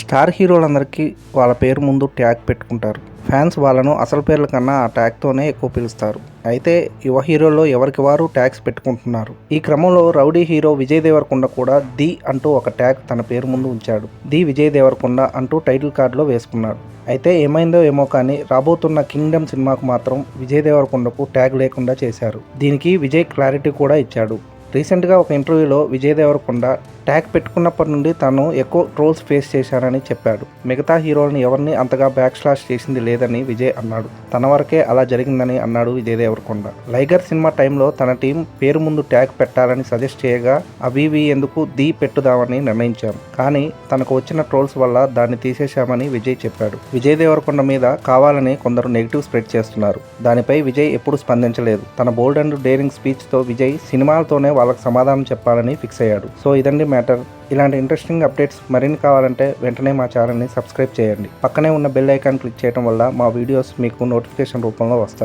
Star హీరోలందరికీ వాళ్ళ పేరు ముందు ట్యాగ్ పెట్టుకుంటారు. ఫ్యాన్స్ వాళ్ళను అసలు పేర్ల కన్నా ఆ ట్యాగ్తోనే ఎక్కువ పిలుస్తారు. అయితే యువ హీరోల్లో ఎవరికి వారు ట్యాగ్స్ పెట్టుకుంటున్నారు. ఈ క్రమంలో రౌడీ హీరో విజయ్ దేవరకొండ కూడా ది అంటూ ఒక ట్యాగ్ తన పేరు ముందు ఉంచాడు. ది విజయ్ దేవరకొండ అంటూ టైటిల్ కార్డులో వేసుకున్నాడు. అయితే ఏమైందో ఏమో కానీ రాబోతున్న కింగ్డమ్ సినిమాకు మాత్రం విజయ్ దేవరకొండకు ట్యాగ్ లేకుండా చేశారు. దీనికి విజయ్ క్లారిటీ కూడా ఇచ్చాడు. రీసెంట్గా ఒక ఇంటర్వ్యూలో విజయ్ దేవరకొండ ట్యాగ్ పెట్టుకున్నప్పటి నుండి తాను ఎక్కువ ట్రోల్స్ ఫేస్ చేశానని చెప్పాడు. మిగతా హీరోలని ఎవరిని అంతగా బ్యాక్ స్లాష్ చేసింది లేదని విజయ్ అన్నాడు. తన వరకే అలా జరిగిందని అన్నాడు విజయ్ దేవరకొండ. లైగర్ సినిమా టైంలో తన టీం పేరు ముందు ట్యాగ్ పెట్టాలని సజెస్ట్ చేయగా అవి ఎందుకు ది పెట్టుదామని నిర్ణయించాం, కానీ తనకు వచ్చిన ట్రోల్స్ వల్ల దాన్ని తీసేశామని విజయ్ చెప్పాడు. విజయ్ దేవరకొండ మీద కావాలని కొందరు నెగిటివ్ స్ప్రెడ్ చేస్తున్నారు. దానిపై విజయ్ ఎప్పుడు స్పందించలేదు. తన బోల్డ్ అండ్ డేరింగ్ స్పీచ్తో విజయ్ సినిమాలతోనే వాళ్ళకి సమాధానం చెప్పాలని ఫిక్స్ అయ్యాడు. సో ఇదండి మ్యాటర్. ఇలాంటి ఇంట్రెస్టింగ్ అప్డేట్స్ మరిన్ని కావాలంటే వెంటనే మా ఛానల్ని సబ్స్క్రైబ్ చేయండి. పక్కనే ఉన్న బెల్ ఐకాన్ క్లిక్ చేయడం వల్ల మా వీడియోస్ మీకు నోటిఫికేషన్ రూపంలో వస్తాయి.